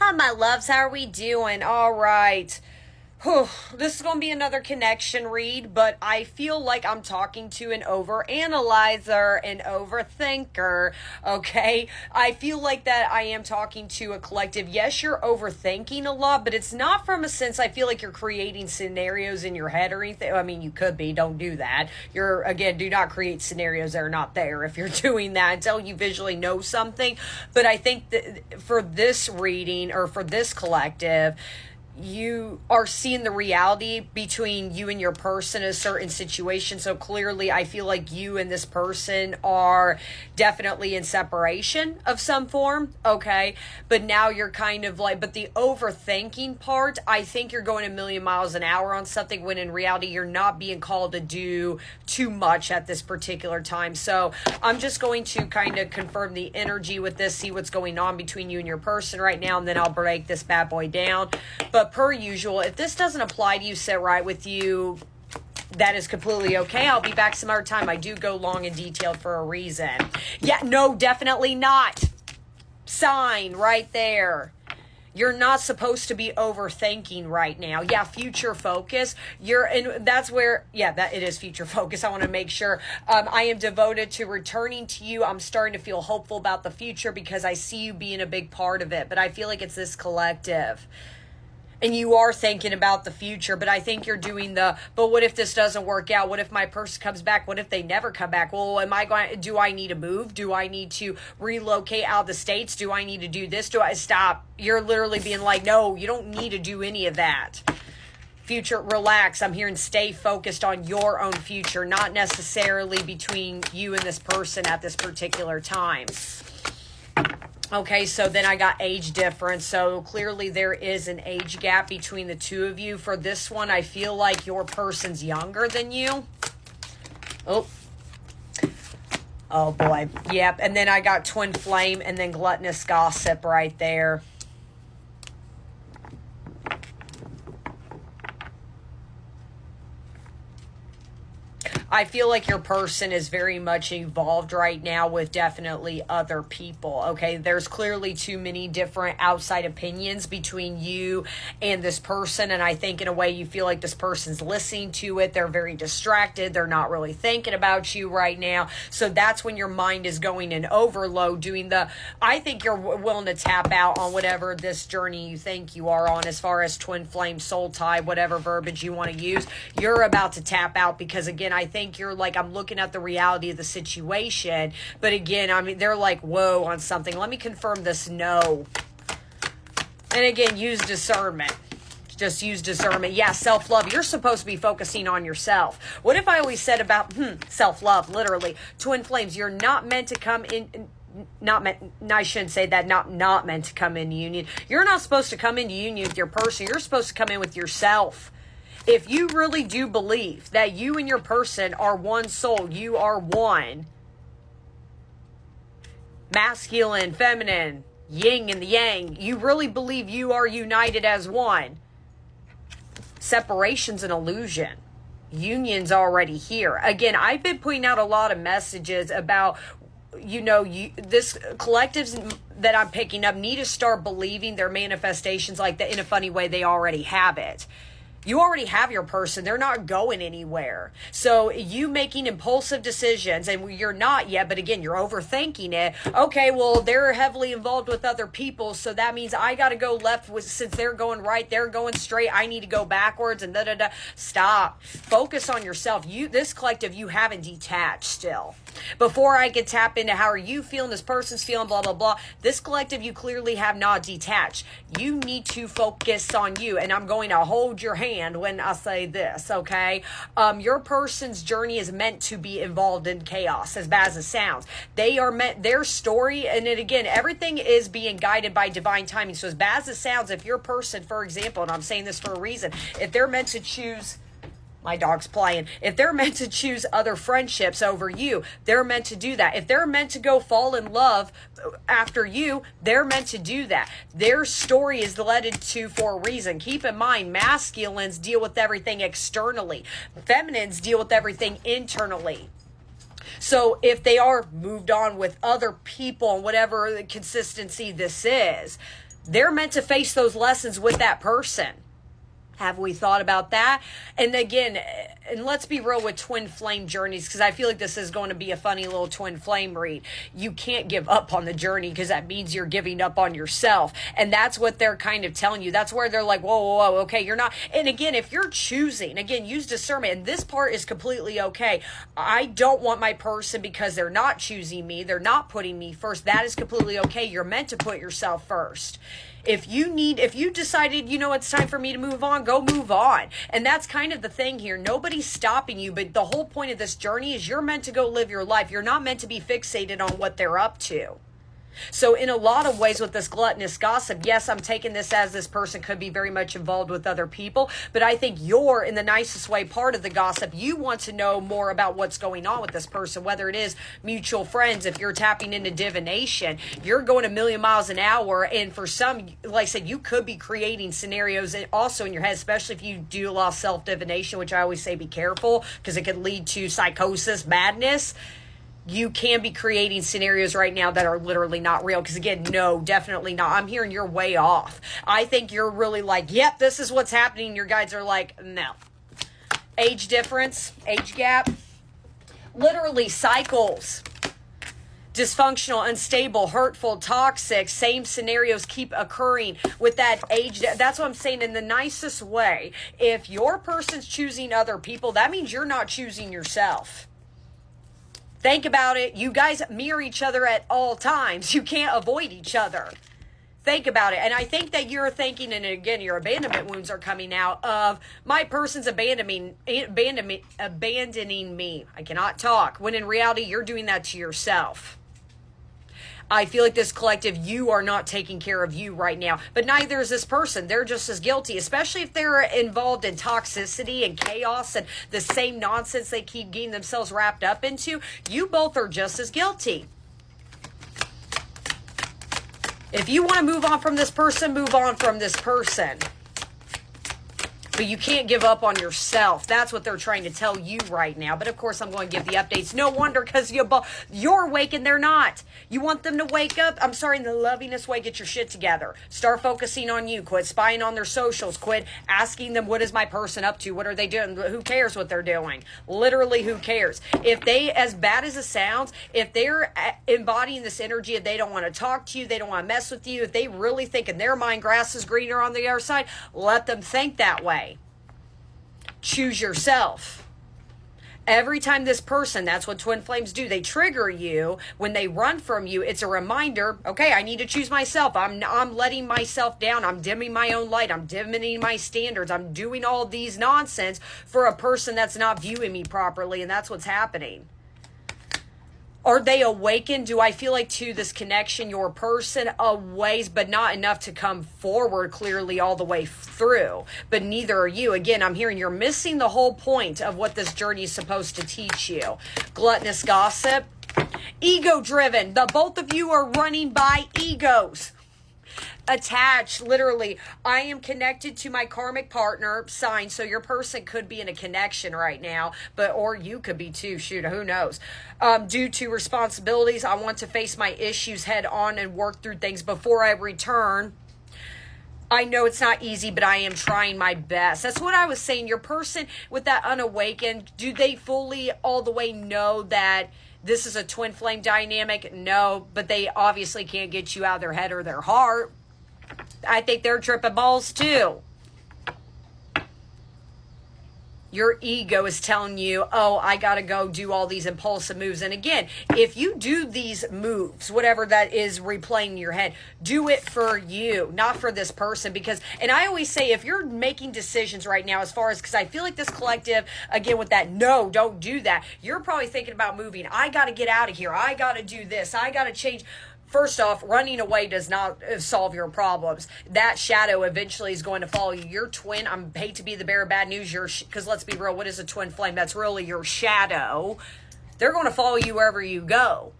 Hi, my loves. How are we doing? All right. Whew. This is going to be another connection read, but I feel like I'm talking to an overanalyzer, an overthinker, okay? I feel like that I am talking to a collective. Yes, you're overthinking a lot, but it's not from a sense I feel like you're creating scenarios in your head or anything. I mean, you could be. Don't do that. Again, do not create scenarios that are not there if you're doing that until you visually know something. But I think that for this reading or for this collective, you are seeing the reality between you and your person in a certain situation. So clearly, I feel like you and this person are definitely in separation of some form, okay? But now you're kind of like, but the overthinking part, I think you're going a million miles an hour on something when in reality, you're not being called to do too much at this particular time. So I'm just going to kind of confirm the energy with this, see what's going on between you and your person right now, and then I'll break this bad boy down. But per usual, if this doesn't apply to you, sit right with you, that is completely okay. I'll be back some other time. I do go long and detailed for a reason. Yeah, no, definitely not. Sign right there. You're not supposed to be overthinking right now. Yeah, future focus. That's where, that it is future focus. I want to make sure. I am devoted to returning to you. I'm starting to feel hopeful about the future because I see you being a big part of it. But I feel like it's this collective. And you are thinking about the future, but I think you're doing but what if this doesn't work out? What if my person comes back? What if they never come back? Well, do I need to move? Do I need to relocate out of the States? Do I need to do this? Do I stop? You're literally being like, no, you don't need to do any of that. Future, relax. I'm here and stay focused on your own future, not necessarily between you and this person at this particular time. Okay, so then I got age difference. So clearly there is an age gap between the two of you. For this one, I feel like your person's younger than you. Oh boy. Yep. And then I got twin flame and then gluttonous gossip right there. I feel like your person is very much involved right now with definitely other people, okay? There's clearly too many different outside opinions between you and this person, and I think in a way you feel like this person's listening to it. They're very distracted. They're not really thinking about you right now. So that's when your mind is going in overload, I think you're willing to tap out on whatever this journey you think you are on as far as twin flame, soul tie, whatever verbiage you want to use. You're about to tap out because, again, I think you're like, I'm looking at the reality of the situation, but again, I mean, they're like, whoa, on something. Let me confirm this no. And again, use discernment. Just use discernment. Yeah, self-love. You're supposed to be focusing on yourself. What if I always said about self-love, literally? Twin flames, you're not meant to come in... I shouldn't say that, not meant to come into union. You're not supposed to come into union with your person. You're supposed to come in with yourself. If you really do believe that you and your person are one soul, you are one, masculine, feminine, yin and the yang, you really believe you are united as one, separation's an illusion. Union's already here. Again, I've been putting out a lot of messages about, this collectives that I'm picking up need to start believing their manifestations like that in a funny way. They already have it. You already have your person. They're not going anywhere. So you making impulsive decisions, and you're not yet, but again, you're overthinking it. Okay, well, they're heavily involved with other people, so that means I got to go left since they're going right, they're going straight. I need to go backwards and da-da-da. Stop. Focus on yourself. This collective, you haven't detached still. Before I could tap into how are you feeling, this person's feeling, blah, blah, blah. This collective, you clearly have not detached. You need to focus on you, and I'm going to hold your hand when I say this, okay? Your person's journey is meant to be involved in chaos, as bad as it sounds. They are meant, their story, and then again, everything is being guided by divine timing. So as bad as it sounds, if your person, for example, and I'm saying this for a reason, if they're meant to choose... My dog's playing. If they're meant to choose other friendships over you, they're meant to do that. If they're meant to go fall in love after you, they're meant to do that. Their story is led to for a reason. Keep in mind, masculines deal with everything externally. Feminines deal with everything internally. So if they are moved on with other people and whatever the consistency this is, They're meant to face those lessons with that person. Have we thought about that? And again, and let's be real with twin flame journeys, because I feel like this is going to be a funny little twin flame read. You can't give up on the journey, because that means you're giving up on yourself. And that's what they're kind of telling you. That's where they're like, whoa, whoa, whoa, okay, you're not. And again, if you're choosing, again, use discernment. And this part is completely okay. I don't want my person because they're not choosing me. They're not putting me first. That is completely okay. You're meant to put yourself first. If you decided, it's time for me to move on, go move on. And that's kind of the thing here. Nobody's stopping you, but the whole point of this journey is you're meant to go live your life. You're not meant to be fixated on what they're up to. So in a lot of ways with this gluttonous gossip, yes, I'm taking this as this person could be very much involved with other people, but I think you're, in the nicest way, part of the gossip. You want to know more about what's going on with this person, whether it is mutual friends. If you're tapping into divination, you're going a million miles an hour, and for some, like I said, you could be creating scenarios also in your head, especially if you do a lot of self-divination, which I always say be careful, because it could lead to psychosis, madness. You can be creating scenarios right now that are literally not real. Because again, no, definitely not. I'm hearing you're way off. I think you're really like, yep, this is what's happening. Your guides are like, no. Age difference, age gap, literally cycles. Dysfunctional, unstable, hurtful, toxic, same scenarios keep occurring with that age. That's what I'm saying in the nicest way. If your person's choosing other people, that means you're not choosing yourself. Think about it. You guys mirror each other at all times. You can't avoid each other. Think about it. And I think that you're thinking, and again, your abandonment wounds are coming out of, my person's abandoning me. I cannot talk. When in reality, you're doing that to yourself. I feel like this collective, you are not taking care of you right now. But neither is this person. They're just as guilty, especially if they're involved in toxicity and chaos and the same nonsense they keep getting themselves wrapped up into. You both are just as guilty. If you want to move on from this person, move on from this person. But you can't give up on yourself. That's what they're trying to tell you right now. But of course, I'm going to give the updates. No wonder, because you're awake and they're not. You want them to wake up? I'm sorry, in the lovingest way, get your shit together. Start focusing on you. Quit spying on their socials. Quit asking them, what is my person up to? What are they doing? Who cares what they're doing? Literally, who cares? If they, as bad as it sounds, if they're embodying this energy, if they don't want to talk to you, they don't want to mess with you, if they really think in their mind grass is greener on the other side, let them think that way. Choose yourself. Every time this person, that's what twin flames do. They trigger you when they run from you. It's a reminder, okay, I need to choose myself. I'm letting myself down. I'm dimming my own light. I'm dimming my standards. I'm doing all these nonsense for a person that's not viewing me properly, and that's what's happening. Are they awakened? Do I feel like to this connection, your person a ways, but not enough to come forward clearly all the way through? But neither are you. Again, I'm hearing you're missing the whole point of what this journey is supposed to teach you. Gluttonous gossip, ego-driven. The both of you are running by egos. Attached, literally, I am connected to my karmic partner sign. So your person could be in a connection right now, or you could be too. Shoot, who knows? Due to responsibilities, I want to face my issues head on and work through things before I return. I know it's not easy, but I am trying my best. That's what I was saying. Your person with that unawakened, do they fully all the way know that this is a twin flame dynamic? No, but they obviously can't get you out of their head or their heart. I think they're tripping balls too. Your ego is telling you, oh, I got to go do all these impulsive moves. And again, if you do these moves, whatever that is replaying in your head, do it for you, not for this person. Because, and I always say, if you're making decisions right now, as far as, because I feel like this collective, again, with that, no, don't do that. You're probably thinking about moving. I got to get out of here. I got to do this. I got to change. First off, running away does not solve your problems. That shadow eventually is going to follow you. Your twin, I hate to be the bearer of bad news, because let's be real, what is a twin flame? That's really your shadow. They're going to follow you wherever you go.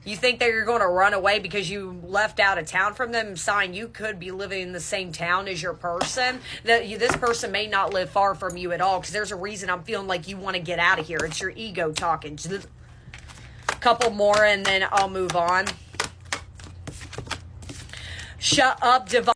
You think that you're going to run away because you left out of town from them? Sign, you could be living in the same town as your person. This person may not live far from you at all, because there's a reason I'm feeling like you want to get out of here. It's your ego talking. Couple more and then I'll move on. Shut up, divine.